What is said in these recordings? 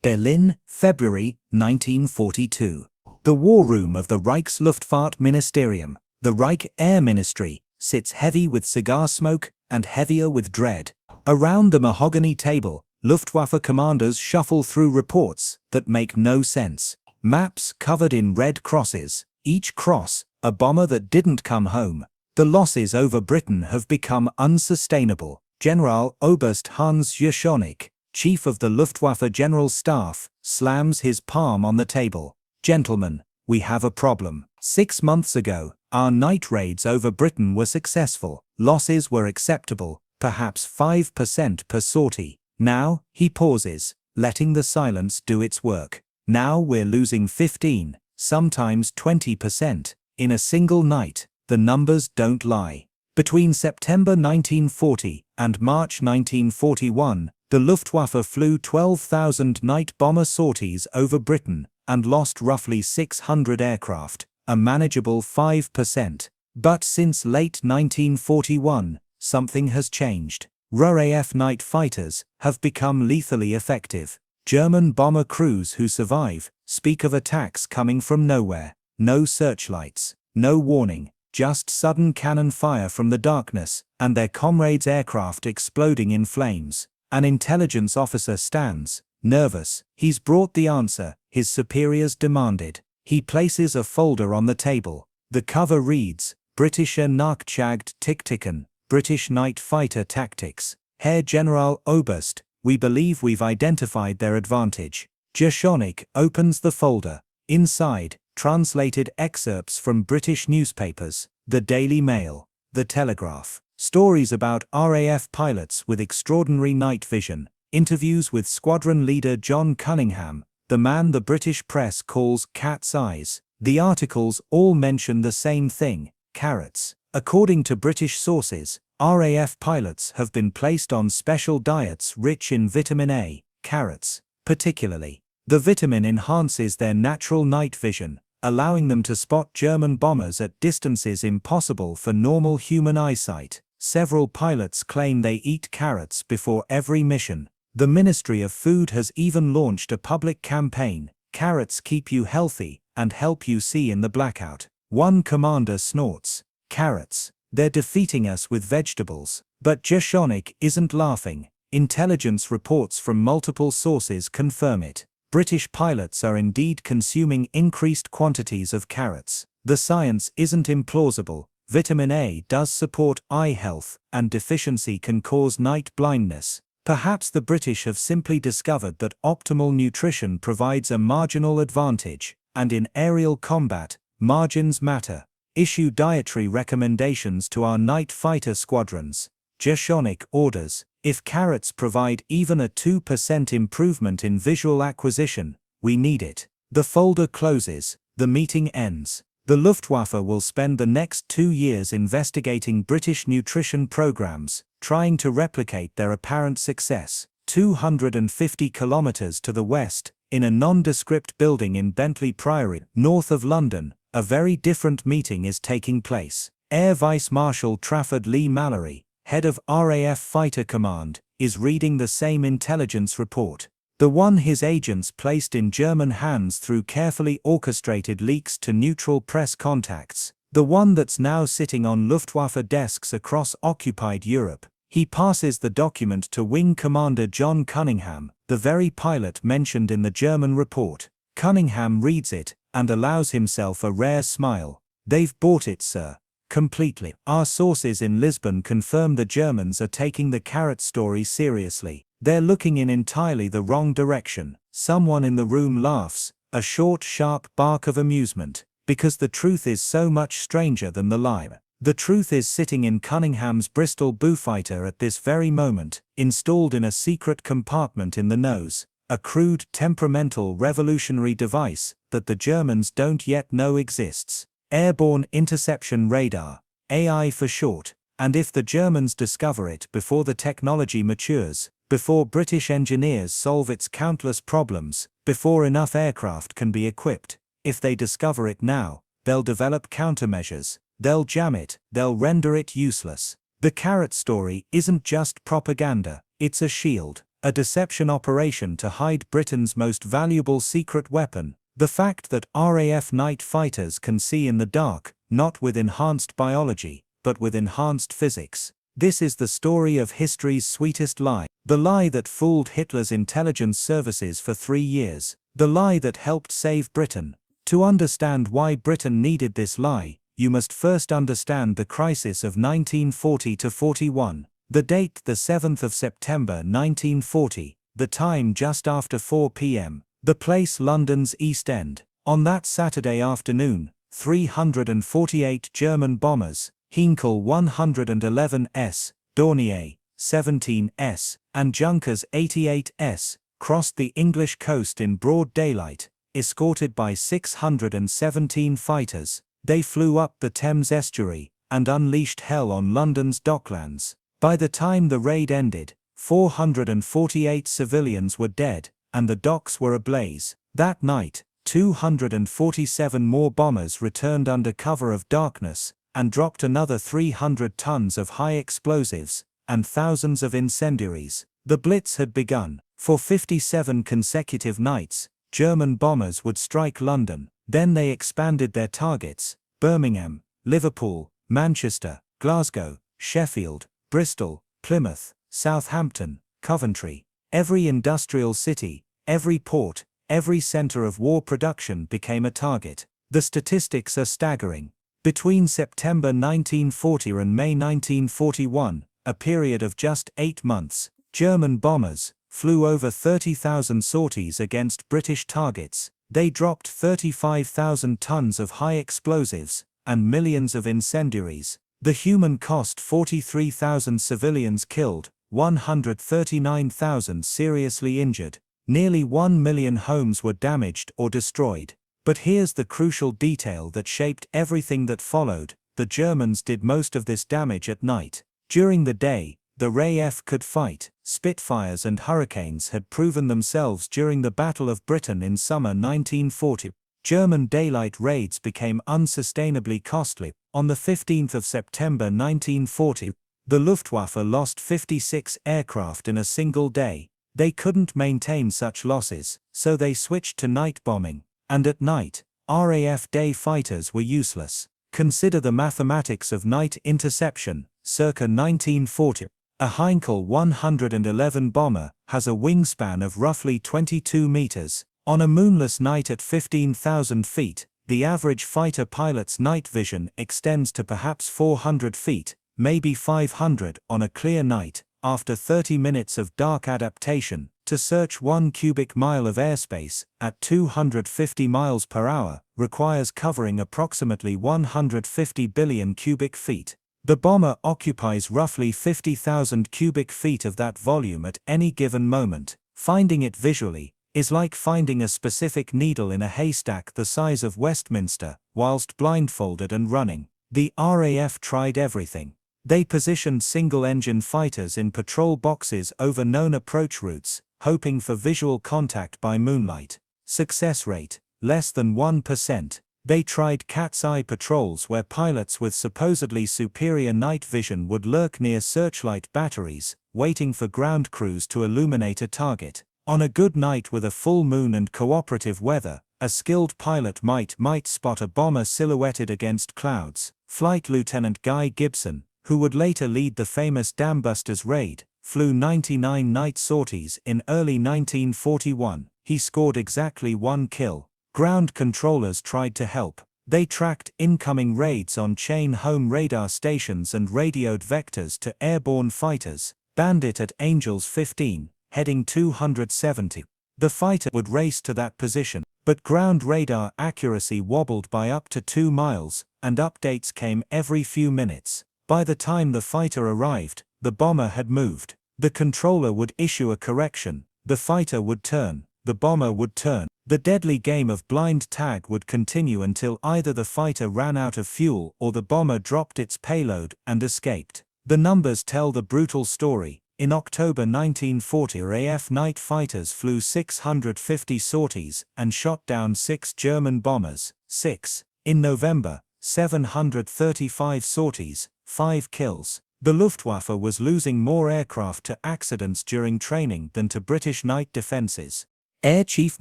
Berlin, February 1942. The war room of the Reichsluftfahrtministerium, the Reich Air Ministry, sits heavy with cigar smoke and heavier with dread. Around the mahogany table, Luftwaffe commanders shuffle through reports that make no sense. Maps covered in red crosses, each cross a bomber that didn't come home. The losses over Britain have become unsustainable. General Oberst Hans Jeschonnek, chief of the Luftwaffe General Staff, slams his palm on the table. Gentlemen, we have a problem. 6 months ago, our night raids over Britain were successful. Losses were acceptable, perhaps 5% per sortie. Now, he pauses, letting the silence do its work. Now we're losing 15, sometimes 20%. In a single night, the numbers don't lie. Between September 1940 and March 1941, the Luftwaffe flew 12,000 night bomber sorties over Britain and lost roughly 600 aircraft, a manageable 5%. But since late 1941, something has changed. RAF night fighters have become lethally effective. German bomber crews who survive speak of attacks coming from nowhere. No searchlights, no warning, just sudden cannon fire from the darkness, and their comrades' aircraft exploding in flames. An intelligence officer stands, nervous. He's brought the answer his superiors demanded. He places a folder on the table. The cover reads, Britische Nachjagd-Taktiken, British Night Fighter Tactics. Herr General Oberst, we believe we've identified their advantage. Jeschonnek opens the folder. Inside, translated excerpts from British newspapers, the Daily Mail, the Telegraph, stories about RAF pilots with extraordinary night vision, interviews with squadron leader John Cunningham, the man the British press calls cat's eyes. The articles all mention the same thing, carrots. According to British sources, RAF pilots have been placed on special diets rich in vitamin A, carrots, particularly. The vitamin enhances their natural night vision, allowing them to spot German bombers at distances impossible for normal human eyesight. Several pilots claim they eat carrots before every mission. The Ministry of Food has even launched a public campaign, Carrots Keep You Healthy and Help You See in the Blackout. One commander snorts, carrots, they're defeating us with vegetables. But Jeschonnek isn't laughing. Intelligence reports from multiple sources confirm it. British pilots are indeed consuming increased quantities of carrots. The science isn't implausible. Vitamin A does support eye health, and deficiency can cause night blindness. Perhaps the British have simply discovered that optimal nutrition provides a marginal advantage, and in aerial combat, margins matter. Issue dietary recommendations to our night fighter squadrons. Jeschonnek orders, if carrots provide even a 2% improvement in visual acquisition, we need it. The folder closes, the meeting ends. The Luftwaffe will spend the next 2 years investigating British nutrition programs, trying to replicate their apparent success. 250 kilometers to the west, in a nondescript building in Bentley Priory, north of London, a very different meeting is taking place. Air Vice Marshal Trafford Leigh-Mallory, head of RAF Fighter Command, is reading the same intelligence report. The one his agents placed in German hands through carefully orchestrated leaks to neutral press contacts. The one that's now sitting on Luftwaffe desks across occupied Europe. He passes the document to Wing Commander John Cunningham, the very pilot mentioned in the German report. Cunningham reads it, and allows himself a rare smile. They've bought it, sir. Completely. Our sources in Lisbon confirm the Germans are taking the carrot story seriously. They're looking in entirely the wrong direction. Someone in the room laughs, a short, sharp bark of amusement, because the truth is so much stranger than the lie. The truth is sitting in Cunningham's Bristol Bullfighter at this very moment, installed in a secret compartment in the nose, a crude, temperamental, revolutionary device that the Germans don't yet know exists. Airborne Interception Radar, AI for short, and if the Germans discover it before the technology matures, before British engineers solve its countless problems, before enough aircraft can be equipped, if they discover it now, they'll develop countermeasures, they'll jam it, they'll render it useless. The carrot story isn't just propaganda, it's a shield, a deception operation to hide Britain's most valuable secret weapon, the fact that RAF night fighters can see in the dark, not with enhanced biology, but with enhanced physics. This is the story of history's sweetest lie, the lie that fooled Hitler's intelligence services for 3 years, the lie that helped save Britain. To understand why Britain needed this lie, you must first understand the crisis of 1940–41. The date, the 7th of September 1940, the time just after 4 p.m, the place London's East End. On that Saturday afternoon, 348 German bombers, Heinkel 111s, Dornier 17s, and Junkers 88s, crossed the English coast in broad daylight, escorted by 617 fighters. They flew up the Thames estuary and unleashed hell on London's docklands. By the time the raid ended, 448 civilians were dead, and the docks were ablaze. That night, 247 more bombers returned under cover of darkness, and dropped another 300 tons of high explosives, and thousands of incendiaries. The Blitz had begun. For 57 consecutive nights, German bombers would strike London. Then they expanded their targets: Birmingham, Liverpool, Manchester, Glasgow, Sheffield, Bristol, Plymouth, Southampton, Coventry. Every industrial city, every port, every center of war production became a target. The statistics are staggering. Between September 1940 and May 1941, a period of just 8 months, German bombers flew over 30,000 sorties against British targets. They dropped 35,000 tons of high explosives and millions of incendiaries. The human cost: 43,000 civilians killed, 139,000 seriously injured. Nearly 1 million homes were damaged or destroyed. But here's the crucial detail that shaped everything that followed: the Germans did most of this damage at night. During the day, the RAF could fight. Spitfires and Hurricanes had proven themselves during the Battle of Britain in summer 1940. German daylight raids became unsustainably costly. On the 15th of September 1940, the Luftwaffe lost 56 aircraft in a single day. They couldn't maintain such losses, so they switched to night bombing. And at night, RAF day fighters were useless. Consider the mathematics of night interception. Circa 1940, a Heinkel 111 bomber has a wingspan of roughly 22 meters. On a moonless night at 15,000 feet, the average fighter pilot's night vision extends to perhaps 400 feet, maybe 500 on a clear night. After 30 minutes of dark adaptation, to search 1 cubic mile of airspace at 250 miles per hour requires covering approximately 150 billion cubic feet. The bomber occupies roughly 50,000 cubic feet of that volume at any given moment. Finding it visually is like finding a specific needle in a haystack the size of Westminster, whilst blindfolded and running. The RAF tried everything. They positioned single-engine fighters in patrol boxes over known approach routes, hoping for visual contact by moonlight. Success rate: less than 1%. They tried cat's eye patrols where pilots with supposedly superior night vision would lurk near searchlight batteries, waiting for ground crews to illuminate a target. On a good night with a full moon and cooperative weather, a skilled pilot might spot a bomber silhouetted against clouds. Flight Lieutenant Guy Gibson, who would later lead the famous Dambusters raid, flew 99 night sorties in early 1941. He scored exactly 1 kill. Ground controllers tried to help. They tracked incoming raids on chain-home radar stations and radioed vectors to airborne fighters. Bandit at Angels 15, heading 270. The fighter would race to that position, but ground radar accuracy wobbled by up to 2 miles, and updates came every few minutes. By the time the fighter arrived, the bomber had moved. The controller would issue a correction. The fighter would turn. The bomber would turn. The deadly game of blind tag would continue until either the fighter ran out of fuel or the bomber dropped its payload and escaped. The numbers tell the brutal story. In October 1940, RAF night fighters flew 650 sorties and shot down 6 German bombers. 6. In November, 735 sorties, 5 kills. The Luftwaffe was losing more aircraft to accidents during training than to British night defences. Air Chief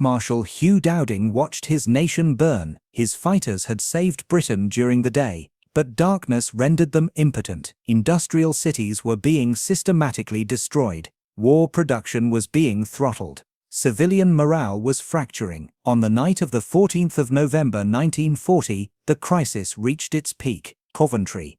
Marshal Hugh Dowding watched his nation burn. His fighters had saved Britain during the day, but darkness rendered them impotent. Industrial cities were being systematically destroyed. War production was being throttled. Civilian morale was fracturing. On the night of the 14th of November 1940, the crisis reached its peak. Coventry.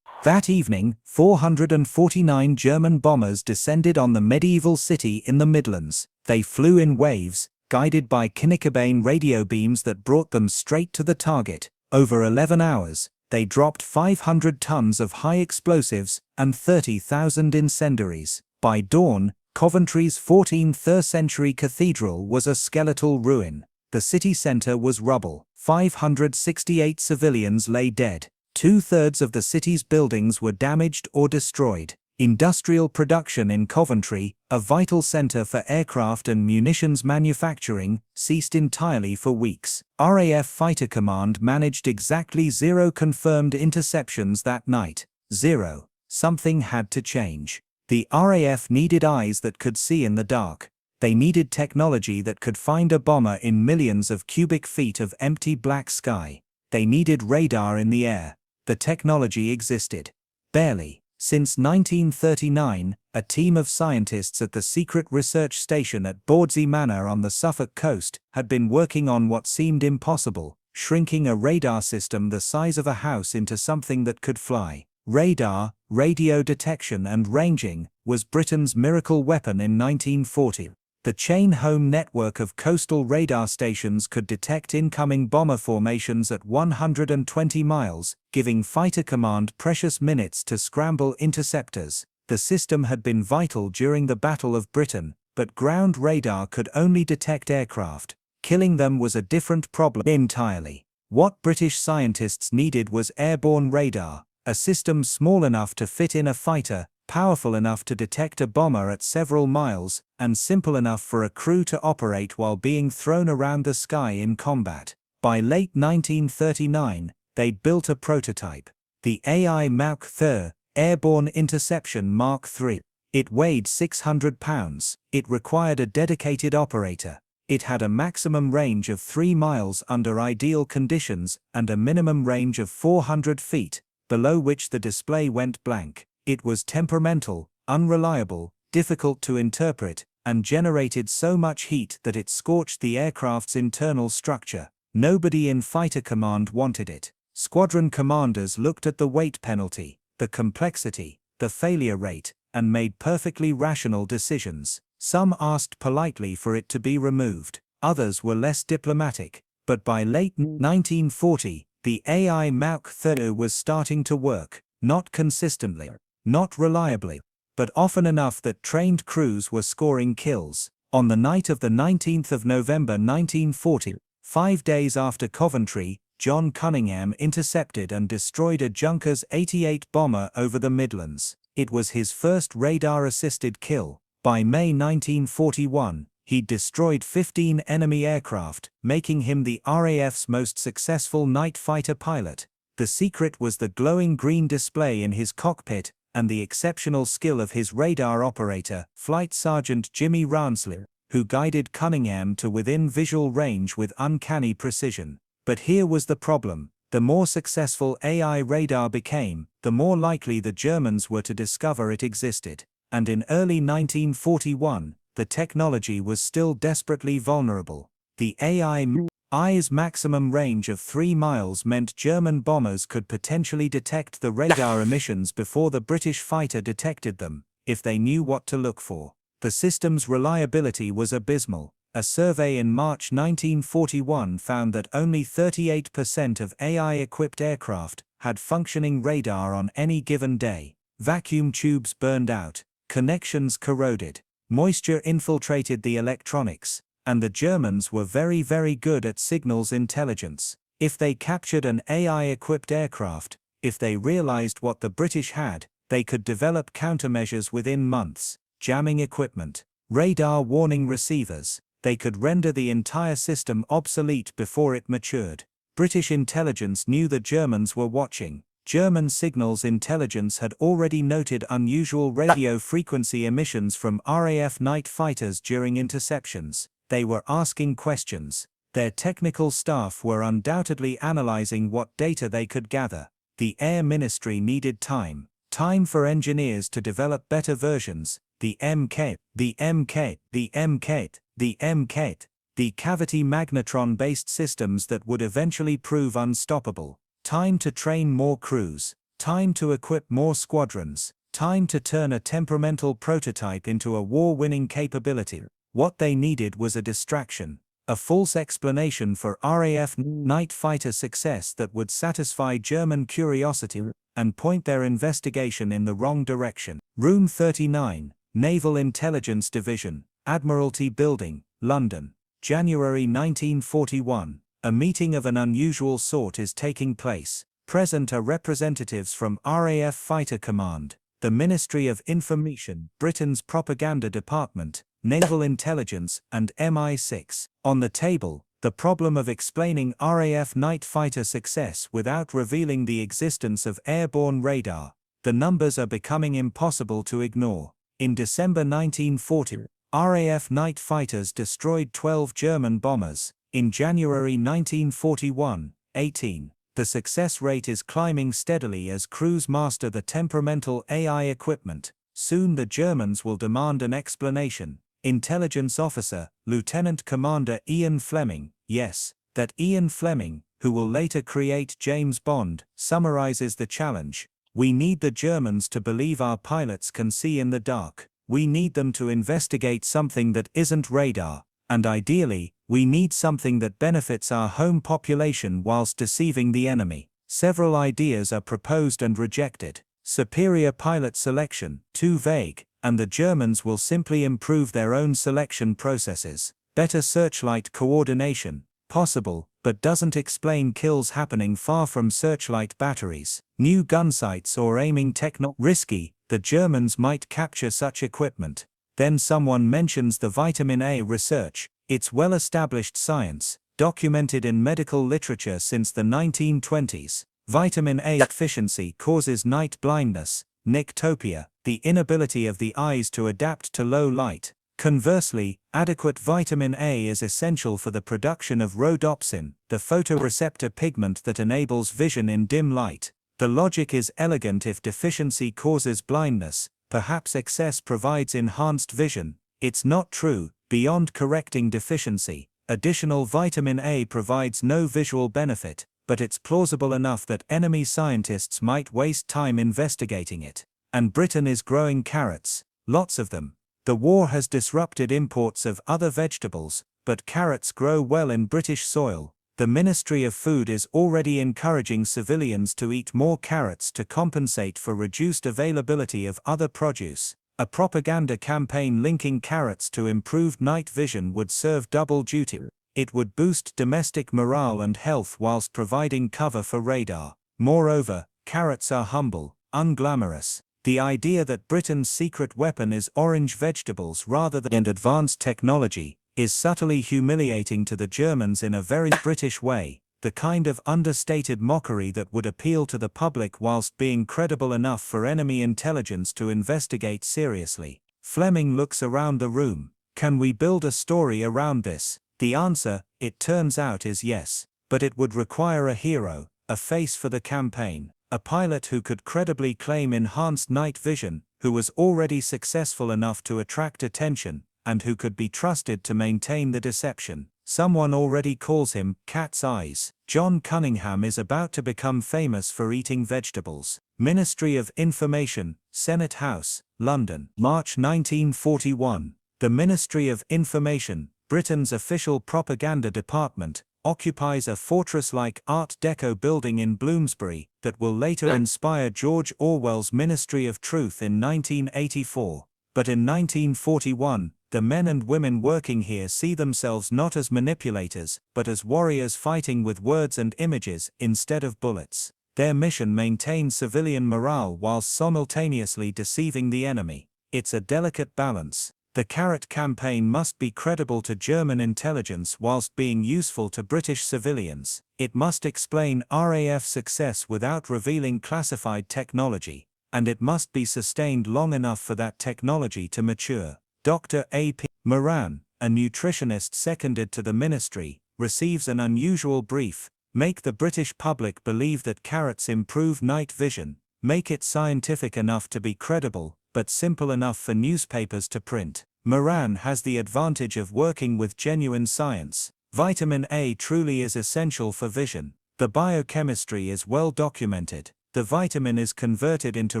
That evening, 449 German bombers descended on the medieval city in the Midlands. They flew in waves, guided by Knickerbane radio beams that brought them straight to the target. Over 11 hours, they dropped 500 tons of high explosives and 30,000 incendiaries. By dawn, Coventry's 14th century cathedral was a skeletal ruin. The city centre was rubble. 568 civilians lay dead. 2/3 of the city's buildings were damaged or destroyed. Industrial production in Coventry, a vital centre for aircraft and munitions manufacturing, ceased entirely for weeks. RAF Fighter Command managed exactly 0 confirmed interceptions that night. 0. Something had to change. The RAF needed eyes that could see in the dark. They needed technology that could find a bomber in millions of cubic feet of empty black sky. They needed radar in the air. The technology existed. Barely. Since 1939, a team of scientists at the secret research station at Bordsey Manor on the Suffolk coast had been working on what seemed impossible, shrinking a radar system the size of a house into something that could fly. Radar, radio detection and ranging, was Britain's miracle weapon in 1940. The chain-home network of coastal radar stations could detect incoming bomber formations at 120 miles, giving Fighter Command precious minutes to scramble interceptors. The system had been vital during the Battle of Britain, but ground radar could only detect aircraft. Killing them was a different problem entirely. What British scientists needed was airborne radar, a system small enough to fit in a fighter, powerful enough to detect a bomber at several miles, and simple enough for a crew to operate while being thrown around the sky in combat. By late 1939, they'd built a prototype, the AI Mach III, Airborne Interception Mark III. It weighed 600 pounds. It required a dedicated operator. It had a maximum range of 3 miles under ideal conditions and a minimum range of 400 feet, below which the display went blank. It was temperamental, unreliable, difficult to interpret, and generated so much heat that it scorched the aircraft's internal structure. Nobody in Fighter Command wanted it. Squadron commanders looked at the weight penalty, the complexity, the failure rate, and made perfectly rational decisions. Some asked politely for it to be removed. Others were less diplomatic. But by late 1940, the AI Mach III was starting to work, not consistently, not reliably, but often enough that trained crews were scoring kills. On the night of the 19th of November 1940, 5 days after Coventry, John Cunningham intercepted and destroyed a Junkers 88 bomber over the Midlands. It was his first radar-assisted kill. By May 1941, he'd destroyed 15 enemy aircraft, making him the RAF's most successful night fighter pilot. The secret was the glowing green display in his cockpit and the exceptional skill of his radar operator, Flight Sergeant Jimmy Ranslew, who guided Cunningham to within visual range with uncanny precision. But here was the problem. The more successful AI radar became, the more likely the Germans were to discover it existed. And in early 1941, the technology was still desperately vulnerable. The AI's maximum range of 3 miles meant German bombers could potentially detect the radar emissions before the British fighter detected them, if they knew what to look for. The system's reliability was abysmal. A survey in March 1941 found that only 38% of AI-equipped aircraft had functioning radar on any given day. Vacuum tubes burned out, connections corroded, moisture infiltrated the electronics, and the Germans were very, very good at signals intelligence. If they captured an AI-equipped aircraft, if they realized what the British had, they could develop countermeasures within months. Jamming equipment, radar warning receivers. They could render the entire system obsolete before it matured. British intelligence knew the Germans were watching. German signals intelligence had already noted unusual radio frequency emissions from RAF night fighters during interceptions. They were asking questions. Their technical staff were undoubtedly analyzing what data they could gather. The Air Ministry needed time. Time for engineers to develop better versions. The MK, the MK, the MK, the MK, the cavity magnetron-based systems that would eventually prove unstoppable. Time to train more crews. Time to equip more squadrons. Time to turn a temperamental prototype into a war-winning capability. What they needed was a distraction. A false explanation for RAF night fighter success that would satisfy German curiosity and point their investigation in the wrong direction. Room 39, Naval Intelligence Division, Admiralty Building, London. January 1941. A meeting of an unusual sort is taking place. Present are representatives from RAF Fighter Command, the Ministry of Information, Britain's Propaganda Department, Naval Intelligence, and MI6. On the table, the problem of explaining RAF night fighter success without revealing the existence of airborne radar. The numbers are becoming impossible to ignore. In December 1940, RAF night fighters destroyed 12 German bombers. In January 1941, 18. The success rate is climbing steadily as crews master the temperamental AI equipment. Soon the Germans will demand an explanation. Intelligence Officer, Lieutenant Commander Ian Fleming, yes, that Ian Fleming, who will later create James Bond, summarizes the challenge. We need the Germans to believe our pilots can see in the dark. We need them to investigate something that isn't radar. And ideally, we need something that benefits our home population whilst deceiving the enemy. Several ideas are proposed and rejected. Superior pilot selection, too vague, and the Germans will simply improve their own selection processes. Better searchlight coordination, possible, but doesn't explain kills happening far from searchlight batteries. New gun sights or aiming risky, the Germans might capture such equipment. Then someone mentions the vitamin A research. It's well-established science, documented in medical literature since the 1920s. Vitamin A deficiency causes night blindness, nyctopia, the inability of the eyes to adapt to low light. Conversely, adequate vitamin A is essential for the production of rhodopsin, the photoreceptor pigment that enables vision in dim light. The logic is elegant if deficiency causes blindness. Perhaps excess provides enhanced vision. It's not true. Beyond correcting deficiency, additional vitamin A provides no visual benefit, but it's plausible enough that enemy scientists might waste time investigating it. And Britain is growing carrots, lots of them. The war has disrupted imports of other vegetables, but carrots grow well in British soil. The Ministry of Food is already encouraging civilians to eat more carrots to compensate for reduced availability of other produce. A propaganda campaign linking carrots to improved night vision would serve double duty. It would boost domestic morale and health whilst providing cover for radar. Moreover, carrots are humble, unglamorous. The idea that Britain's secret weapon is orange vegetables rather than advanced technology is subtly humiliating to the Germans in a very British way, the kind of understated mockery that would appeal to the public whilst being credible enough for enemy intelligence to investigate seriously. Fleming looks around the room. Can we build a story around this? The answer, it turns out, is yes. But it would require a hero, a face for the campaign, a pilot who could credibly claim enhanced night vision, who was already successful enough to attract attention, and who could be trusted to maintain the deception. Someone already calls him Cat's Eyes. John Cunningham is about to become famous for eating vegetables. Ministry of Information, Senate House, London, March 1941. The Ministry of Information, Britain's official propaganda department, occupies a fortress-like Art Deco building in Bloomsbury that will later inspire George Orwell's Ministry of Truth in 1984. But in 1941, the men and women working here see themselves not as manipulators, but as warriors fighting with words and images instead of bullets. Their mission maintains civilian morale whilst simultaneously deceiving the enemy. It's a delicate balance. The carrot campaign must be credible to German intelligence whilst being useful to British civilians. It must explain RAF success without revealing classified technology, and it must be sustained long enough for that technology to mature. Dr. A.P. Moran, a nutritionist seconded to the ministry, receives an unusual brief: make the British public believe that carrots improve night vision, make it scientific enough to be credible, but simple enough for newspapers to print. Moran has the advantage of working with genuine science. Vitamin A truly is essential for vision. The biochemistry is well documented. The vitamin is converted into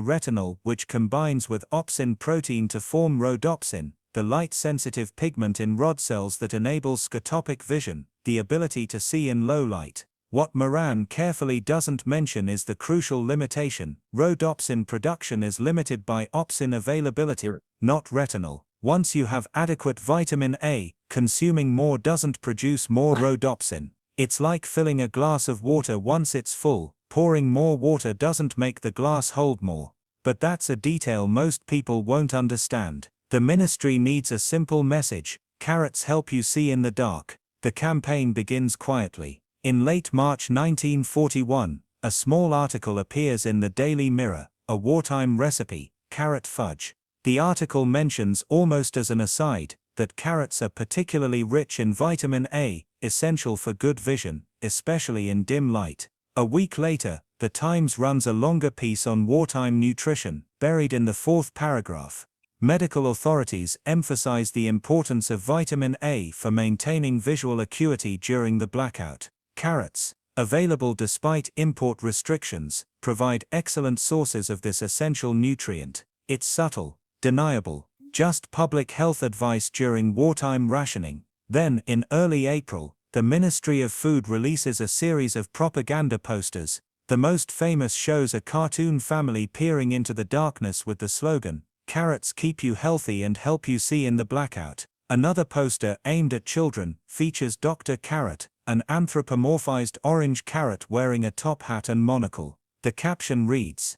retinol, which combines with opsin protein to form rhodopsin, the light-sensitive pigment in rod cells that enables scotopic vision, the ability to see in low light. What Moran carefully doesn't mention is the crucial limitation: rhodopsin production is limited by opsin availability, not retinol. Once you have adequate vitamin A, consuming more doesn't produce more rhodopsin. It's like filling a glass of water once it's full. Pouring more water doesn't make the glass hold more. But that's a detail most people won't understand. The ministry needs a simple message: carrots help you see in the dark. The campaign begins quietly. In late March 1941, a small article appears in the Daily Mirror, a wartime recipe, carrot fudge. The article mentions, almost as an aside, that carrots are particularly rich in vitamin A, essential for good vision, especially in dim light. A week later, the Times runs a longer piece on wartime nutrition, buried in the fourth paragraph. Medical authorities emphasize the importance of vitamin A for maintaining visual acuity during the blackout. Carrots, available despite import restrictions, provide excellent sources of this essential nutrient. It's subtle, deniable, just public health advice during wartime rationing. Then, in early April, the Ministry of Food releases a series of propaganda posters. The most famous shows a cartoon family peering into the darkness with the slogan, "Carrots keep you healthy and help you see in the blackout." Another poster, aimed at children, features Dr. Carrot, an anthropomorphized orange carrot wearing a top hat and monocle. The caption reads,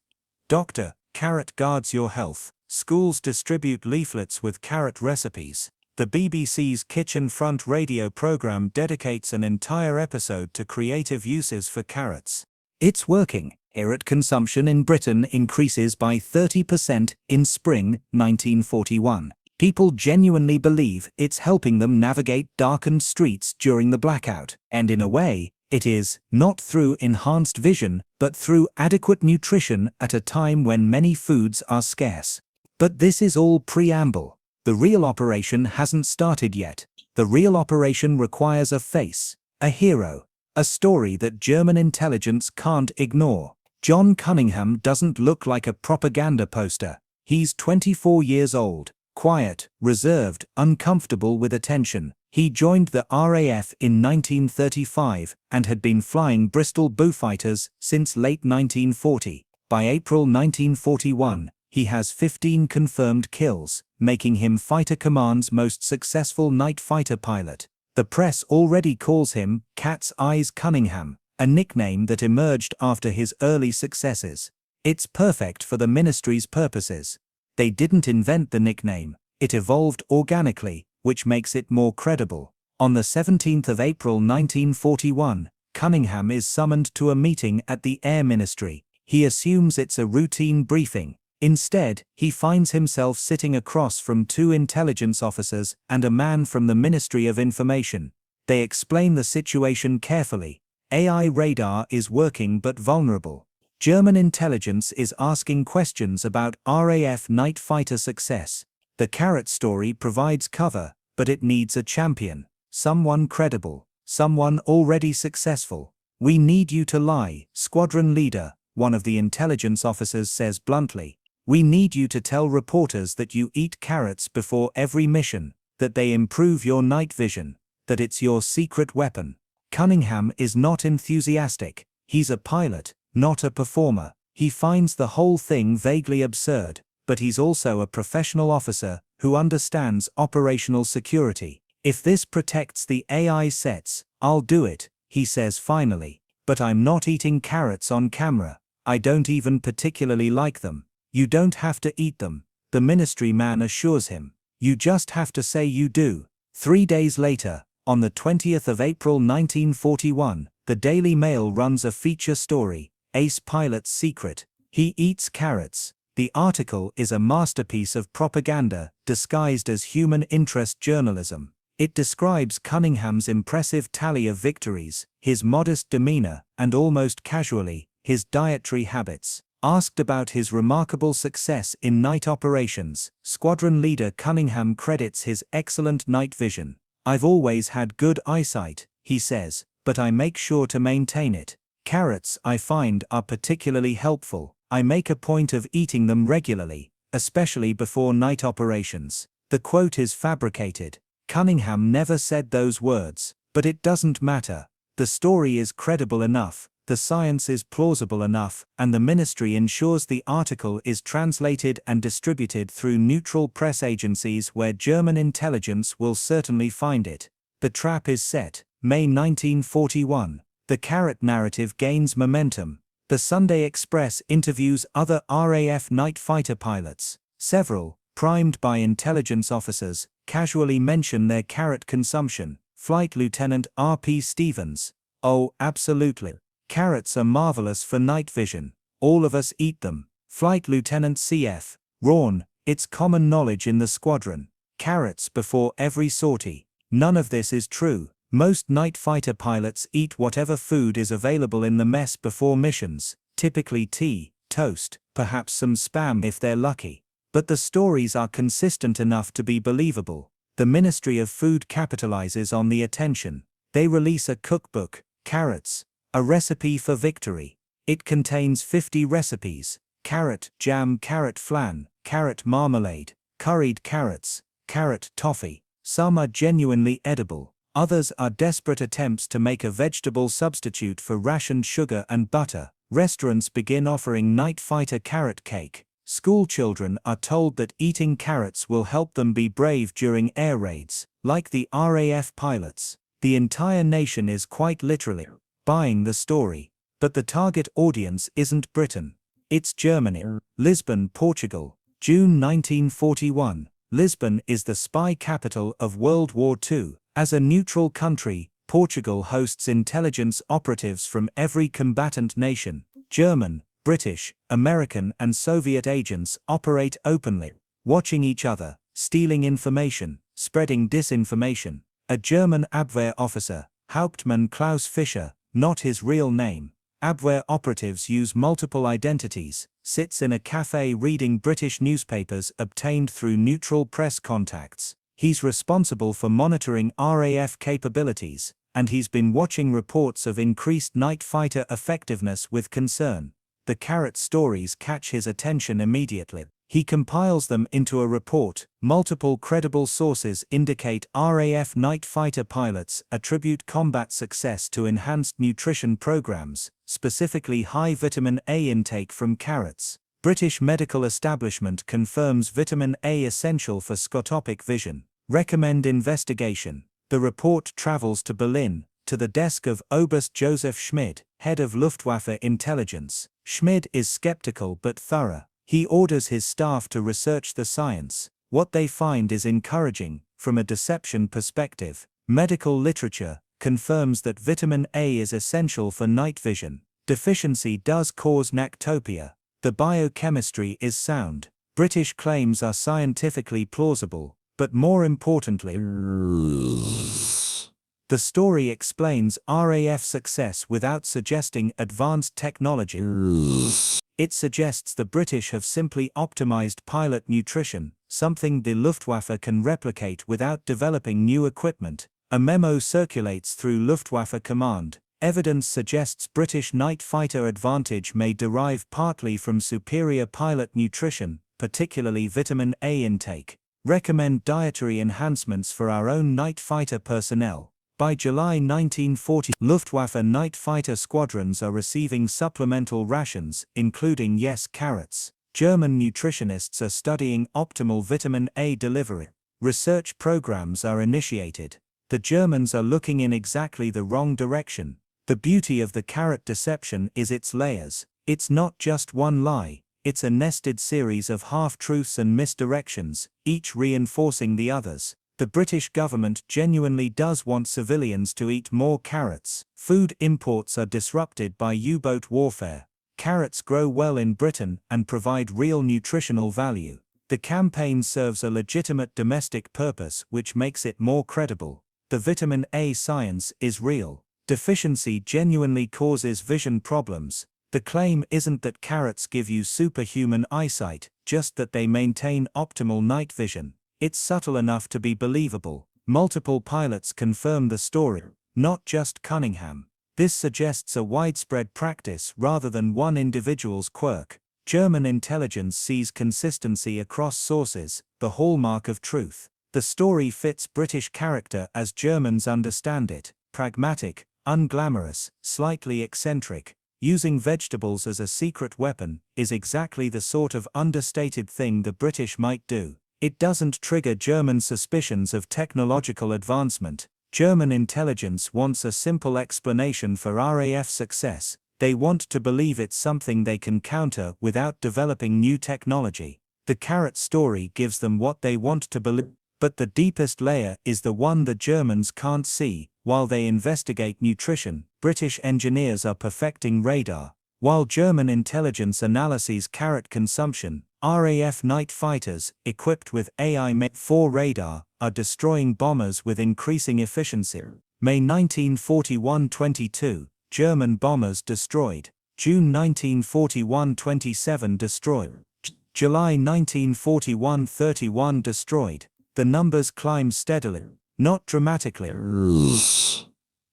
"Dr. Carrot guards your health. Schools distribute leaflets with carrot recipes." The BBC's Kitchen Front radio program dedicates an entire episode to creative uses for carrots. It's working. Carrot consumption in Britain increases by 30% in spring 1941. People genuinely believe it's helping them navigate darkened streets during the blackout. And in a way, it is, not through enhanced vision, but through adequate nutrition at a time when many foods are scarce. But this is all preamble. The real operation hasn't started yet. The real operation requires a face, a hero, a story that German intelligence can't ignore. John Cunningham doesn't look like a propaganda poster. He's 24 years old. Quiet, reserved, uncomfortable with attention. He joined the RAF in 1935 and had been flying Bristol Beaufighters since late 1940. By April 1941, he has 15 confirmed kills, making him Fighter Command's most successful night fighter pilot. The press already calls him Cat's Eyes Cunningham, a nickname that emerged after his early successes. It's perfect for the ministry's purposes. They didn't invent the nickname, it evolved organically, which makes it more credible. On the 17th of April 1941, Cunningham is summoned to a meeting at the Air Ministry. He assumes it's a routine briefing. Instead, he finds himself sitting across from two intelligence officers and a man from the Ministry of Information. They explain the situation carefully. AI radar is working but vulnerable. German intelligence is asking questions about RAF night fighter success. The carrot story provides cover, but it needs a champion. Someone credible. Someone already successful. "We need you to lie, squadron leader," one of the intelligence officers says bluntly. "We need you to tell reporters that you eat carrots before every mission, that they improve your night vision, that it's your secret weapon." Cunningham is not enthusiastic. He's a pilot, not a performer. He finds the whole thing vaguely absurd, but he's also a professional officer who understands operational security. "If this protects the AI sets, I'll do it," he says finally. "But I'm not eating carrots on camera. I don't even particularly like them." "You don't have to eat them," the ministry man assures him. You just have to say you do. 3 days later, on the 20th of April 1941, the Daily Mail runs a feature story, Ace Pilot's Secret. He eats carrots. The article is a masterpiece of propaganda, disguised as human interest journalism. It describes Cunningham's impressive tally of victories, his modest demeanor, and almost casually, his dietary habits. Asked about his remarkable success in night operations, squadron leader Cunningham credits his excellent night vision. "I've always had good eyesight," he says, "but I make sure to maintain it. Carrots, I find, are particularly helpful. I make a point of eating them regularly, especially before night operations." The quote is fabricated. Cunningham never said those words, but it doesn't matter. The story is credible enough, the science is plausible enough, and the ministry ensures the article is translated and distributed through neutral press agencies where German intelligence will certainly find it. The trap is set. May 1941. The carrot narrative gains momentum. The Sunday Express interviews other RAF night fighter pilots. Several, primed by intelligence officers, casually mention their carrot consumption. Flight Lieutenant R.P. Stevens: "Oh, absolutely. Carrots are marvelous for night vision. All of us eat them." Flight Lieutenant C.F. Rawn: "It's common knowledge in the squadron. Carrots before every sortie." None of this is true. Most night fighter pilots eat whatever food is available in the mess before missions, typically tea, toast, perhaps some spam if they're lucky. But the stories are consistent enough to be believable. The Ministry of Food capitalizes on the attention. They release a cookbook, Carrots, A Recipe for Victory. It contains 50 recipes: carrot jam, carrot flan, carrot marmalade, curried carrots, carrot toffee. Some are genuinely edible. Others are desperate attempts to make a vegetable substitute for rationed sugar and butter. Restaurants begin offering night fighter carrot cake. School children are told that eating carrots will help them be brave during air raids, like the RAF pilots. The entire nation is quite literally buying the story. But the target audience isn't Britain. It's Germany. Lisbon, Portugal. June 1941. Lisbon is the spy capital of World War II. As a neutral country, Portugal hosts intelligence operatives from every combatant nation. German, British, American and Soviet agents operate openly, watching each other, stealing information, spreading disinformation. A German Abwehr officer, Hauptmann Klaus Fischer, not his real name, Abwehr operatives use multiple identities, sits in a cafe reading British newspapers obtained through neutral press contacts. He's responsible for monitoring RAF capabilities, and he's been watching reports of increased night fighter effectiveness with concern. The carrot stories catch his attention immediately. He compiles them into a report. Multiple credible sources indicate RAF night fighter pilots attribute combat success to enhanced nutrition programs, specifically high vitamin A intake from carrots. British medical establishment confirms vitamin A essential for scotopic vision. Recommend investigation. The report travels to Berlin, to the desk of Oberst Joseph Schmid, head of Luftwaffe intelligence. Schmid is skeptical but thorough. He orders his staff to research the science. What they find is encouraging, from a deception perspective. Medical literature confirms that vitamin A is essential for night vision. Deficiency does cause nactopia. The biochemistry is sound. British claims are scientifically plausible, but more importantly, the story explains RAF success without suggesting advanced technology. It suggests the British have simply optimized pilot nutrition, something the Luftwaffe can replicate without developing new equipment. A memo circulates through Luftwaffe command. Evidence suggests British night fighter advantage may derive partly from superior pilot nutrition, particularly vitamin A intake. Recommend dietary enhancements for our own night fighter personnel. By July 1940, Luftwaffe night fighter squadrons are receiving supplemental rations, including carrots. German nutritionists are studying optimal vitamin A delivery. Research programs are initiated. The Germans are looking in exactly the wrong direction. The beauty of the carrot deception is its layers. It's not just one lie, It's a nested series of half-truths and misdirections, each reinforcing the others. The British government genuinely does want civilians to eat more carrots. Food imports are disrupted by U-boat warfare. Carrots grow well in Britain and provide real nutritional value. The campaign serves a legitimate domestic purpose which makes it more credible. The vitamin A science is real. Deficiency genuinely causes vision problems. The claim isn't that carrots give you superhuman eyesight, just that they maintain optimal night vision. It's subtle enough to be believable. Multiple pilots confirm the story, not just Cunningham. This suggests a widespread practice rather than one individual's quirk. German intelligence sees consistency across sources, the hallmark of truth. The story fits British character as Germans understand it: pragmatic, unglamorous, slightly eccentric. Using vegetables as a secret weapon is exactly the sort of understated thing the British might do. It doesn't trigger German suspicions of technological advancement. German intelligence wants a simple explanation for RAF success. They want to believe it's something they can counter without developing new technology. The carrot story gives them what they want to believe, but the deepest layer is the one the Germans can't see. While they investigate nutrition, British engineers are perfecting radar. While German intelligence analyses carrot consumption, RAF night fighters, equipped with AI-4 radar, are destroying bombers with increasing efficiency. May 1941 – 22, German bombers destroyed. June 1941 – 27 destroyed. July 1941 – 31 destroyed. The numbers climb steadily, not dramatically.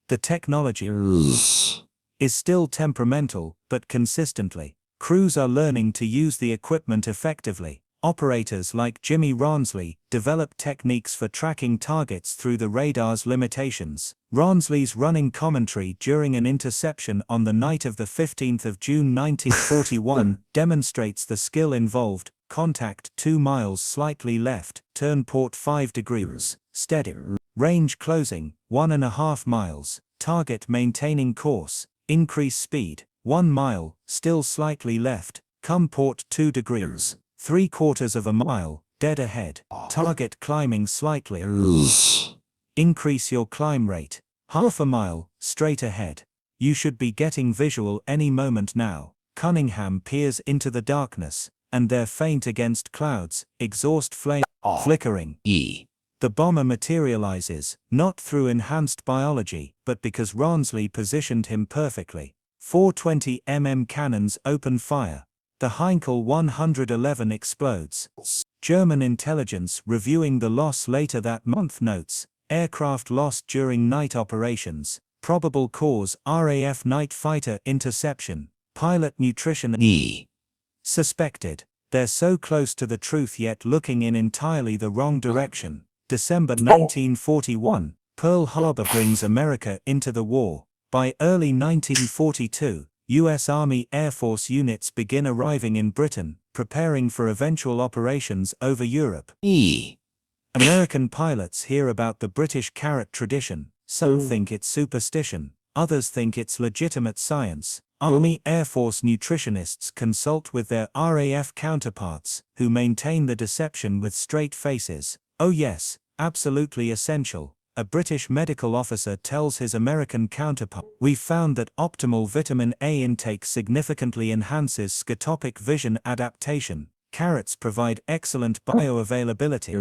The technology is still temperamental, but consistently. Crews are learning to use the equipment effectively. Operators like Jimmy Rawnsley develop techniques for tracking targets through the radar's limitations. Rawnsley's running commentary during an interception on the night of the 15th of June 1941 demonstrates the skill involved. Contact 2 miles slightly left, turn port 5 degrees, steady. Range closing, 1.5 miles, target maintaining course, increase speed, 1 mile, still slightly left, come port 2 degrees, 3/4 mile, dead ahead, target climbing slightly. Increase your climb rate, 1/2 mile, straight ahead. You should be getting visual any moment now. Cunningham peers into the darkness, and they're faint against clouds, exhaust flame flickering. The bomber materializes, not through enhanced biology, but because Rawnsley positioned him perfectly. 420 mm cannons open fire. The Heinkel 111 explodes. German intelligence reviewing the loss later that month notes, aircraft lost during night operations, probable cause RAF night fighter interception, pilot nutrition suspected. They're so close to the truth yet looking in entirely the wrong direction. December 1941, Pearl Harbor brings America into the war. By early 1942, U.S. Army Air Force units begin arriving in Britain, preparing for eventual operations over Europe. American pilots hear about the British carrot tradition. Some think it's superstition, others think it's legitimate science. Army Air Force nutritionists consult with their RAF counterparts, who maintain the deception with straight faces. Oh yes, absolutely essential. A British medical officer tells his American counterpart, "We've found that optimal vitamin A intake significantly enhances scotopic vision adaptation. Carrots provide excellent bioavailability.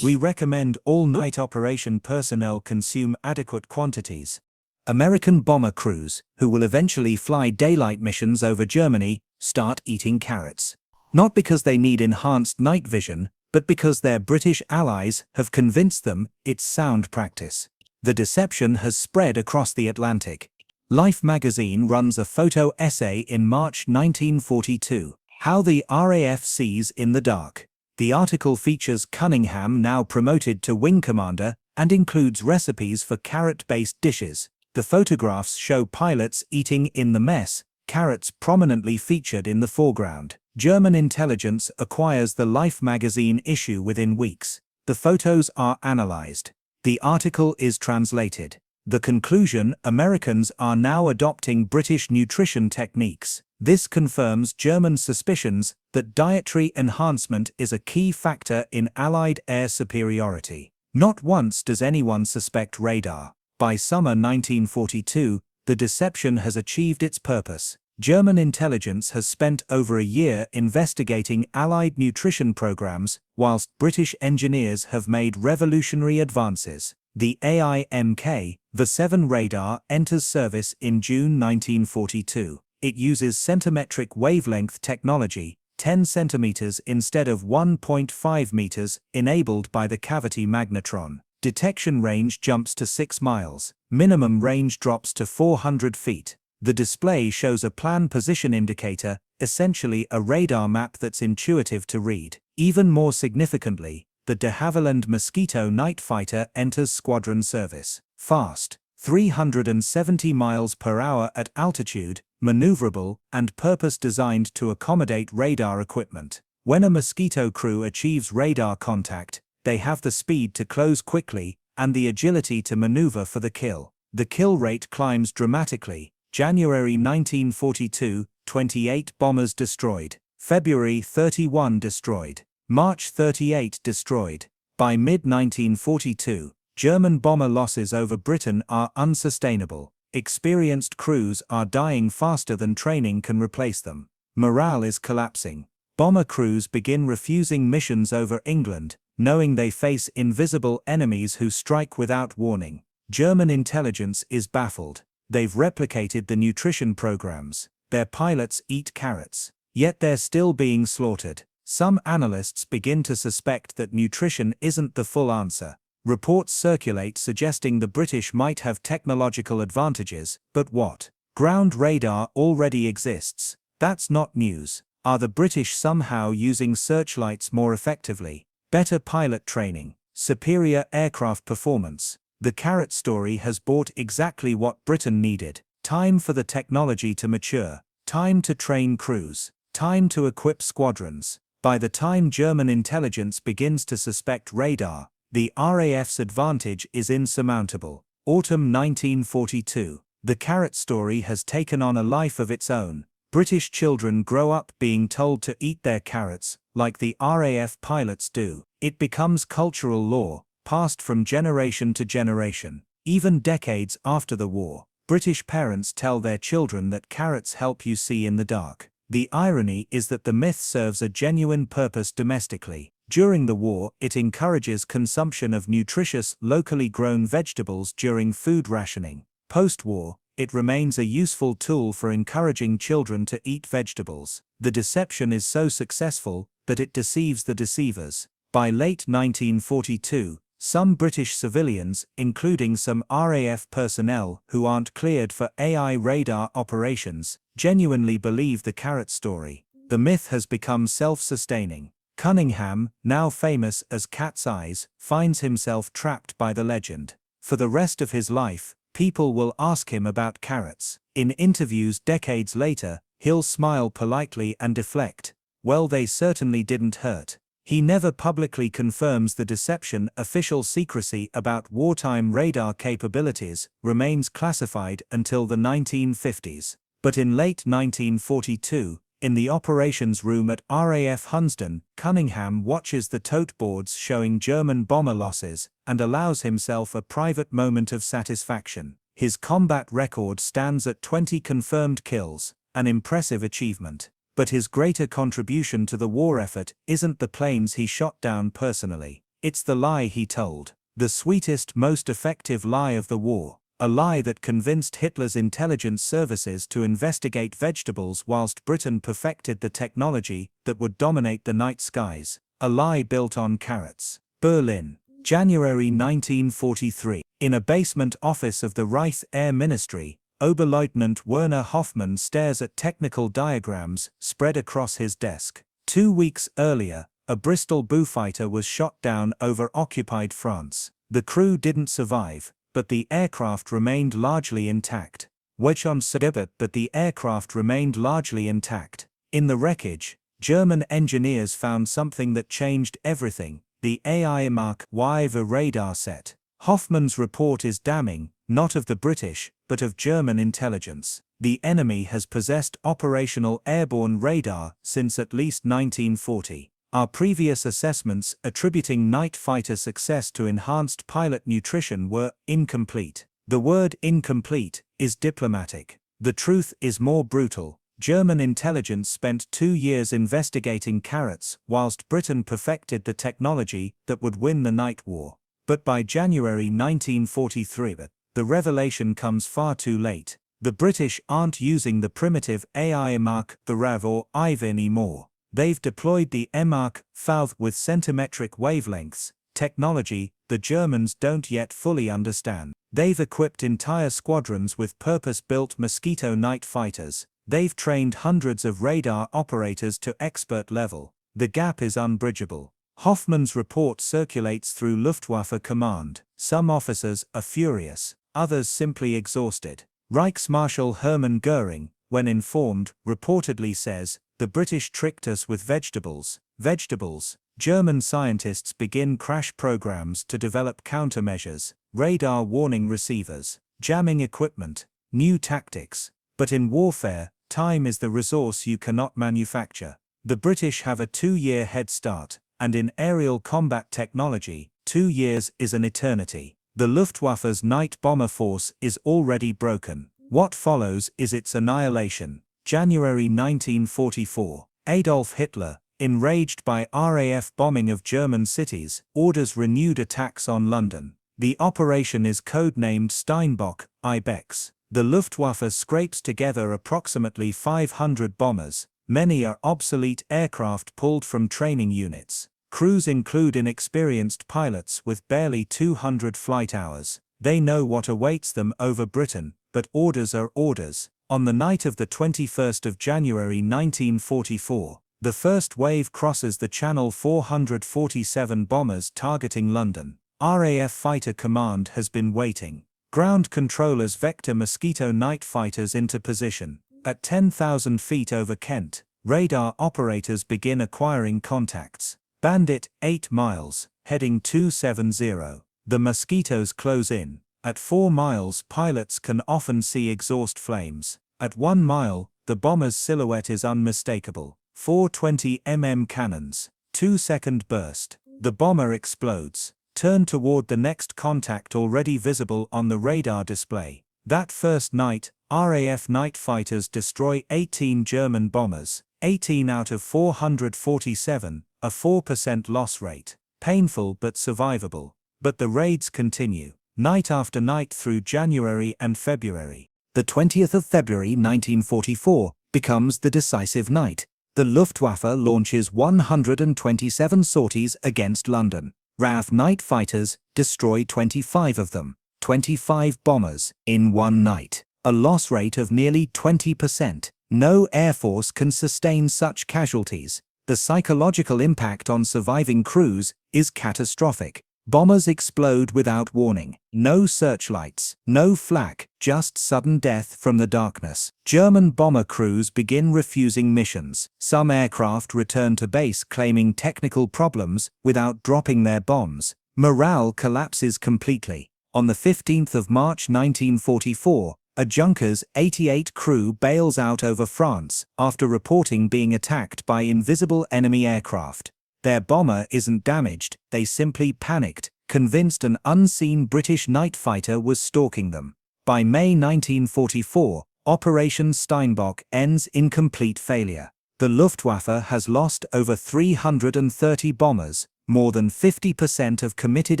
We recommend all night operation personnel consume adequate quantities." American bomber crews, who will eventually fly daylight missions over Germany, start eating carrots. Not because they need enhanced night vision, but because their British allies have convinced them it's sound practice. The deception has spread across the Atlantic. Life magazine runs a photo essay in March 1942, "How the RAF Sees in the Dark." The article features Cunningham, now promoted to wing commander, and includes recipes for carrot-based dishes. The photographs show pilots eating in the mess, carrots prominently featured in the foreground. German intelligence acquires the Life magazine issue within weeks. The photos are analyzed. The article is translated. The conclusion: Americans are now adopting British nutrition techniques. This confirms German suspicions that dietary enhancement is a key factor in Allied air superiority. Not once does anyone suspect radar. By summer 1942, the deception has achieved its purpose. German intelligence has spent over a year investigating Allied nutrition programs, whilst British engineers have made revolutionary advances. The AIMK, VIII radar, enters service in June 1942. It uses centimetric wavelength technology, 10 centimeters instead of 1.5 meters, enabled by the cavity magnetron. Detection range jumps to 6 miles. Minimum range drops to 400 feet. The display shows a plan position indicator, essentially a radar map that's intuitive to read. Even more significantly, the de Havilland Mosquito night fighter enters squadron service. Fast, 370 miles per hour at altitude, maneuverable, and purpose-designed to accommodate radar equipment. When a Mosquito crew achieves radar contact, they have the speed to close quickly and the agility to maneuver for the kill. The kill rate climbs dramatically. January 1942, 28 bombers destroyed. February 31 destroyed. March 38 destroyed. By mid-1942, German bomber losses over Britain are unsustainable. Experienced crews are dying faster than training can replace them. Morale is collapsing. Bomber crews begin refusing missions over England, knowing they face invisible enemies who strike without warning. German intelligence is baffled. They've replicated the nutrition programs. Their pilots eat carrots. Yet they're still being slaughtered. Some analysts begin to suspect that nutrition isn't the full answer. Reports circulate suggesting the British might have technological advantages, but what? Ground radar already exists. That's not news. Are the British somehow using searchlights more effectively? Better pilot training, superior aircraft performance. The carrot story has brought exactly what Britain needed. Time for the technology to mature. Time to train crews. Time to equip squadrons. By the time German intelligence begins to suspect radar, the RAF's advantage is insurmountable. Autumn 1942. The carrot story has taken on a life of its own. British children grow up being told to eat their carrots, like the RAF pilots do. It becomes cultural law, passed from generation to generation. Even decades after the war, British parents tell their children that carrots help you see in the dark. The irony is that the myth serves a genuine purpose domestically. During the war, it encourages consumption of nutritious, locally grown vegetables during food rationing. Post-war, it remains a useful tool for encouraging children to eat vegetables. The deception is so successful that it deceives the deceivers. By late 1942, some British civilians, including some RAF personnel who aren't cleared for AI radar operations, genuinely believe the carrot story. The myth has become self-sustaining. Cunningham, now famous as Cat's Eyes, finds himself trapped by the legend. For the rest of his life, people will ask him about carrots. In interviews decades later, he'll smile politely and deflect. Well, they certainly didn't hurt. He never publicly confirms the deception. Official secrecy about wartime radar capabilities remains classified until the 1950s. But in late 1942, in the operations room at RAF Hunsdon, Cunningham watches the tote boards showing German bomber losses and allows himself a private moment of satisfaction. His combat record stands at 20 confirmed kills, an impressive achievement. But his greater contribution to the war effort isn't the planes he shot down personally. It's the lie he told. The sweetest, most effective lie of the war. A lie that convinced Hitler's intelligence services to investigate vegetables whilst Britain perfected the technology that would dominate the night skies. A lie built on carrots. Berlin, January 1943. In a basement office of the Reich Air Ministry, Oberleutnant Werner Hoffmann stares at technical diagrams spread across his desk. 2 weeks earlier, a Bristol Bullfighter was shot down over occupied France. The crew didn't survive, but the aircraft remained largely intact. But the aircraft remained largely intact. In the wreckage, German engineers found something that changed everything: the AIMK radar set. Hoffmann's report is damning, not of the British, but of German intelligence. The enemy has possessed operational airborne radar since at least 1940. Our previous assessments attributing night fighter success to enhanced pilot nutrition were incomplete. The word incomplete is diplomatic. The truth is more brutal. German intelligence spent 2 years investigating carrots whilst Britain perfected the technology that would win the night war. But by January 1943, the revelation comes far too late. The British aren't using the primitive AIMARC, the RAF or IV anymore. They've deployed the EMARC, VIII with centimetric wavelengths, technology the Germans don't yet fully understand. They've equipped entire squadrons with purpose-built Mosquito night fighters. They've trained hundreds of radar operators to expert level. The gap is unbridgeable. Hoffmann's report circulates through Luftwaffe command. Some officers are furious, others simply exhausted. Reichsmarschall Hermann Göring, when informed, reportedly says, "The British tricked us with vegetables." Vegetables. German scientists begin crash programs to develop countermeasures, radar warning receivers, jamming equipment, new tactics. But in warfare, time is the resource you cannot manufacture. The British have a 2-year head start, and in aerial combat technology, 2 years is an eternity. The Luftwaffe's night bomber force is already broken. What follows is its annihilation. January 1944. Adolf Hitler, enraged by RAF bombing of German cities, orders renewed attacks on London. The operation is codenamed Steinbock, Ibex. The Luftwaffe scrapes together approximately 500 bombers. Many are obsolete aircraft pulled from training units. Crews include inexperienced pilots with barely 200 flight hours. They know what awaits them over Britain, but orders are orders. On the night of the 21st of January 1944, the first wave crosses the Channel. 447 bombers targeting London. RAF Fighter Command has been waiting. Ground controllers vector Mosquito night fighters into position. At 10,000 feet over Kent, radar operators begin acquiring contacts. Bandit, 8 miles, heading 270. The Mosquitoes close in. At 4 miles, pilots can often see exhaust flames. At 1 mile, the bomber's silhouette is unmistakable. 420 mm cannons. 2-second burst. The bomber explodes. Turn toward the next contact already visible on the radar display. That first night, RAF night fighters destroy 18 German bombers. 18 out of 447, a 4% loss rate. Painful but survivable. But the raids continue, night after night through January and February. The 20th of February 1944 becomes the decisive night. The Luftwaffe launches 127 sorties against London. RAF night fighters destroy 25 of them. 25 bombers in one night. A loss rate of nearly 20%. No air force can sustain such casualties. The psychological impact on surviving crews is catastrophic. Bombers explode without warning. No searchlights, no flak, just sudden death from the darkness. German bomber crews begin refusing missions. Some aircraft return to base claiming technical problems without dropping their bombs. Morale collapses completely. On the 15th of March 1944, a Junkers 88 crew bails out over France after reporting being attacked by invisible enemy aircraft. Their bomber isn't damaged, they simply panicked, convinced an unseen British night fighter was stalking them. By May 1944, Operation Steinbock ends in complete failure. The Luftwaffe has lost over 330 bombers, more than 50% of committed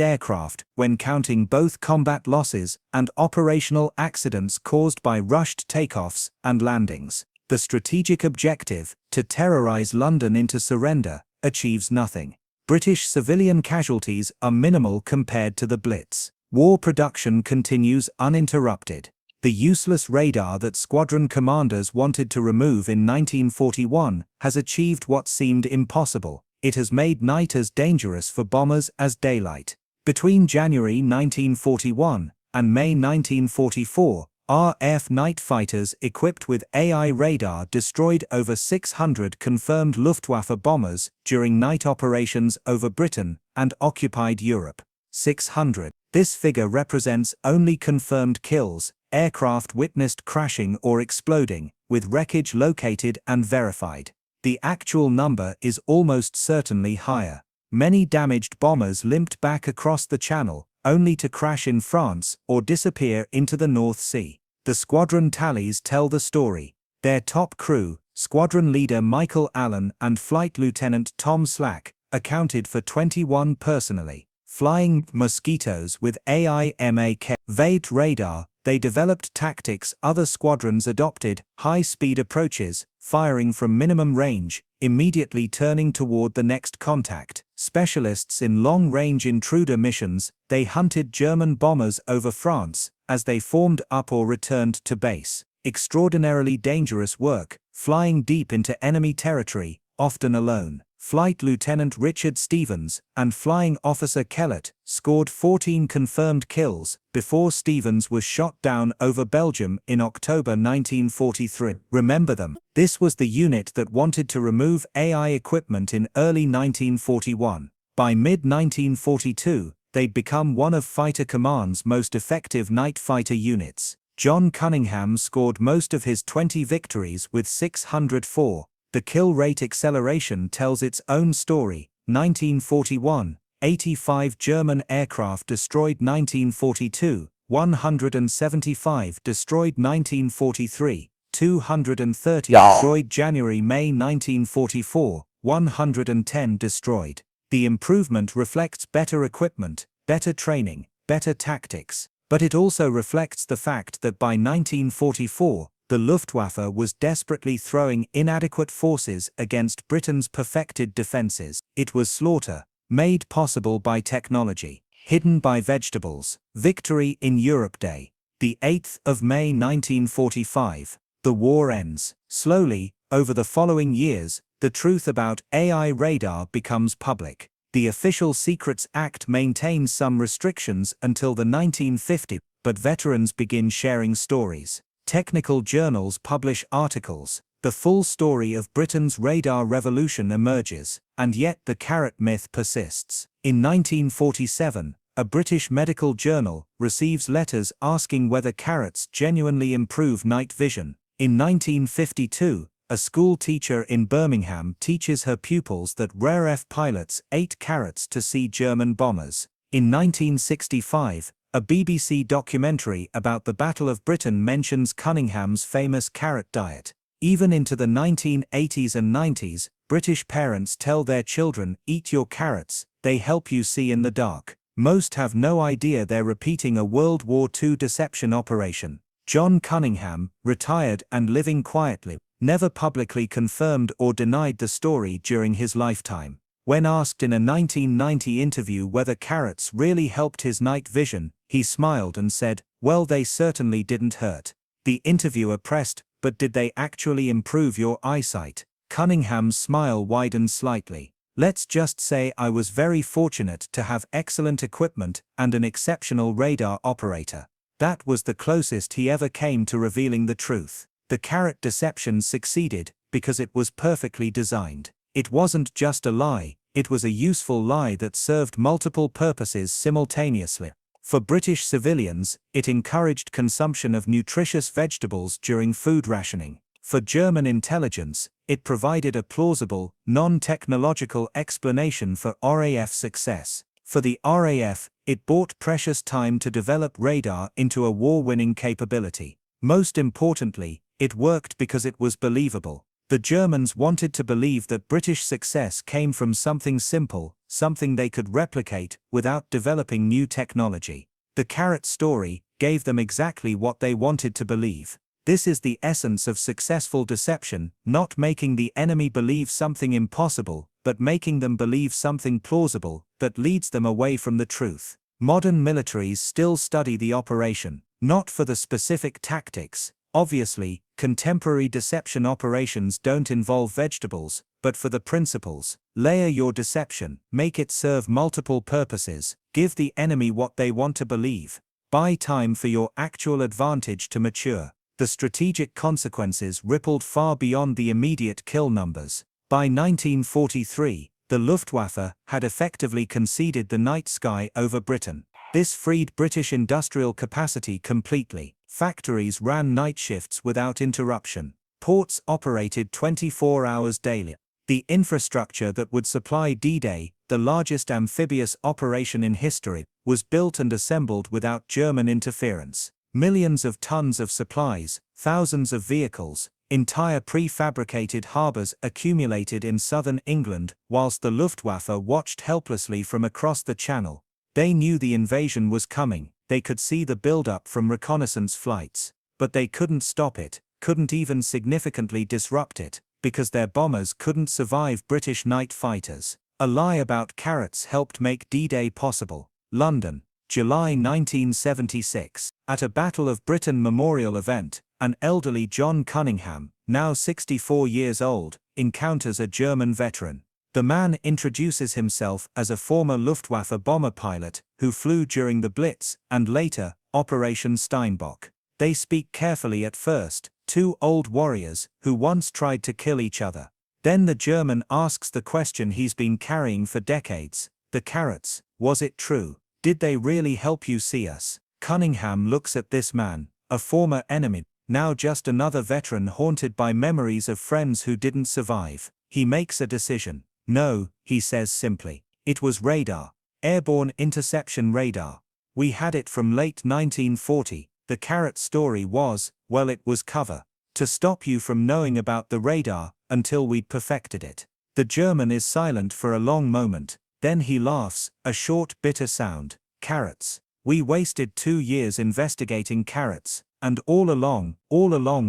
aircraft when counting both combat losses and operational accidents caused by rushed takeoffs and landings. The strategic objective, to terrorize London into surrender, achieves nothing. British civilian casualties are minimal compared to the Blitz. War production continues uninterrupted. The useless radar that squadron commanders wanted to remove in 1941 has achieved what seemed impossible. It has made night as dangerous for bombers as daylight. Between January 1941 and May 1944, RAF night fighters equipped with AI radar destroyed over 600 confirmed Luftwaffe bombers during night operations over Britain and occupied Europe. 600. This figure represents only confirmed kills. aircraft witnessed crashing or exploding, with wreckage located and verified. The actual number is almost certainly higher. Many damaged bombers limped back across the Channel, only to crash in France or disappear into the North Sea. The squadron tallies tell the story. Their top crew, squadron leader Michael Allen and Flight Lieutenant Tom Slack, accounted for 21 personally. Flying Mosquitoes with AIMAK VIII radar, they developed tactics other squadrons adopted, high-speed approaches, firing from minimum range, immediately turning toward the next contact. Specialists in long-range intruder missions, they hunted German bombers over France, as they formed up or returned to base. Extraordinarily dangerous work, flying deep into enemy territory, often alone. Flight Lieutenant Richard Stevens and Flying Officer Kellett scored 14 confirmed kills before Stevens was shot down over Belgium in October 1943. Remember them? This was the unit that wanted to remove AI equipment in early 1941. By mid-1942, they'd become one of Fighter Command's most effective night fighter units. John Cunningham scored most of his 20 victories with 604. The kill rate acceleration tells its own story. 1941, 85 German aircraft destroyed. 1942, 175 destroyed. 1943, 230 destroyed. January-May 1944, 110 destroyed. The improvement reflects better equipment, better training, better tactics, but it also reflects the fact that by 1944, the Luftwaffe was desperately throwing inadequate forces against Britain's perfected defenses. It was slaughter, made possible by technology, hidden by vegetables. Victory in Europe Day. The 8th of May 1945. The war ends. Slowly, over the following years, the truth about AI radar becomes public. The Official Secrets Act maintains some restrictions until the 1950s, but veterans begin sharing stories. Technical journals publish articles. The full story of Britain's radar revolution emerges, and yet the carrot myth persists. In 1947, a British medical journal receives letters asking whether carrots genuinely improve night vision. In 1952, a school teacher in Birmingham teaches her pupils that RAF pilots ate carrots to see German bombers. In 1965, a BBC documentary about the Battle of Britain mentions Cunningham's famous carrot diet. Even into the 1980s and 90s, British parents tell their children, "Eat your carrots, they help you see in the dark." Most have no idea they're repeating a World War II deception operation. John Cunningham, retired and living quietly, never publicly confirmed or denied the story during his lifetime. When asked in a 1990 interview whether carrots really helped his night vision, he smiled and said, "Well, they certainly didn't hurt." The interviewer pressed, "But did they actually improve your eyesight?" Cunningham's smile widened slightly. "Let's just say I was very fortunate to have excellent equipment and an exceptional radar operator." That was the closest he ever came to revealing the truth. The carrot deception succeeded because it was perfectly designed. It wasn't just a lie, it was a useful lie that served multiple purposes simultaneously. For British civilians, it encouraged consumption of nutritious vegetables during food rationing. For German intelligence, it provided a plausible, non-technological explanation for RAF success. For the RAF, it bought precious time to develop radar into a war-winning capability. Most importantly, it worked because it was believable. The Germans wanted to believe that British success came from something simple, something they could replicate without developing new technology. The carrot story gave them exactly what they wanted to believe. This is the essence of successful deception, not making the enemy believe something impossible, but making them believe something plausible that leads them away from the truth. Modern militaries still study the operation, not for the specific tactics. Obviously, contemporary deception operations don't involve vegetables, but for the principles. Layer your deception, make it serve multiple purposes, give the enemy what they want to believe. Buy time for your actual advantage to mature. The strategic consequences rippled far beyond the immediate kill numbers. By 1943, the Luftwaffe had effectively conceded the night sky over Britain. This freed British industrial capacity completely. Factories ran night shifts without interruption. Ports operated 24 hours daily. The infrastructure that would supply D-Day, the largest amphibious operation in history, was built and assembled without German interference. Millions of tons of supplies, thousands of vehicles, entire prefabricated harbors accumulated in southern England, whilst the Luftwaffe watched helplessly from across the Channel. They knew the invasion was coming, they could see the build-up from reconnaissance flights. But they couldn't stop it, couldn't even significantly disrupt it, because their bombers couldn't survive British night fighters. A lie about carrots helped make D-Day possible. London, July 1976. At a Battle of Britain memorial event, an elderly John Cunningham, now 64 years old, encounters a German veteran. The man introduces himself as a former Luftwaffe bomber pilot who flew during the Blitz and later, Operation Steinbock. They speak carefully at first, two old warriors who once tried to kill each other. Then the German asks the question he's been carrying for decades. The carrots, was it true? Did they really help you see us? Cunningham looks at this man, a former enemy, now just another veteran haunted by memories of friends who didn't survive. He makes a decision. No, he says simply. It was radar. Airborne interception radar. We had it from late 1940. The carrot story was, well, it was cover. To stop you from knowing about the radar, until we'd perfected it. The German is silent for a long moment, then he laughs, a short bitter sound. Carrots. We wasted 2 years investigating carrots, and all along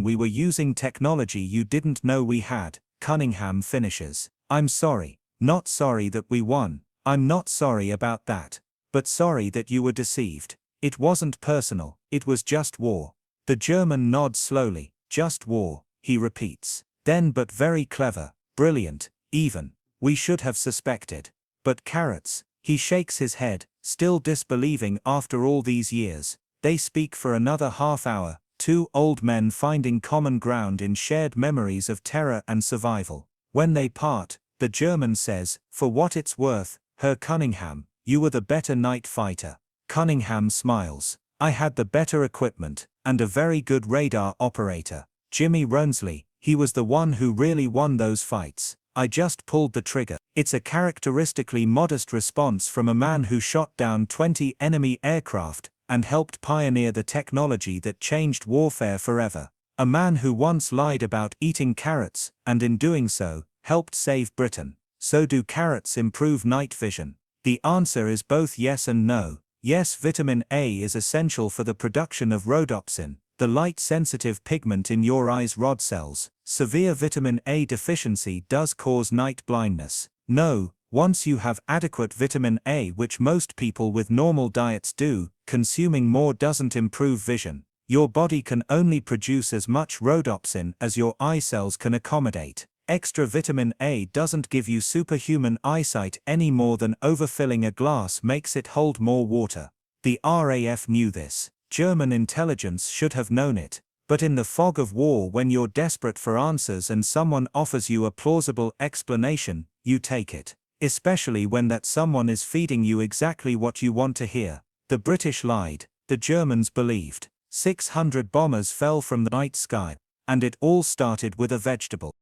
we were using technology you didn't know we had. Cunningham finishes. I'm sorry. Not sorry that we won. I'm not sorry about that. But sorry that you were deceived. It wasn't personal, it was just war. The German nods slowly. Just war, he repeats. Then but very clever, brilliant, even. We should have suspected. But carrots. He shakes his head, still disbelieving after all these years. They speak for another half hour, two old men finding common ground in shared memories of terror and survival. When they part, the German says, for what it's worth, Herr Cunningham, you were the better night fighter. Cunningham smiles. I had the better equipment, and a very good radar operator. Jimmy Ronsley, he was the one who really won those fights. I just pulled the trigger. It's a characteristically modest response from a man who shot down 20 enemy aircraft and helped pioneer the technology that changed warfare forever. A man who once lied about eating carrots, and in doing so, helped save Britain. So do carrots improve night vision? The answer is both yes and no. Yes, vitamin A is essential for the production of rhodopsin, the light-sensitive pigment in your eye's rod cells. Severe vitamin A deficiency does cause night blindness. No, once you have adequate vitamin A, which most people with normal diets do, consuming more doesn't improve vision. Your body can only produce as much rhodopsin as your eye cells can accommodate. Extra vitamin A doesn't give you superhuman eyesight any more than overfilling a glass makes it hold more water. The RAF knew this. German intelligence should have known it. But in the fog of war, when you're desperate for answers and someone offers you a plausible explanation, you take it. Especially when that someone is feeding you exactly what you want to hear. The British lied. The Germans believed. 600 bombers fell from the night sky. And it all started with a vegetable.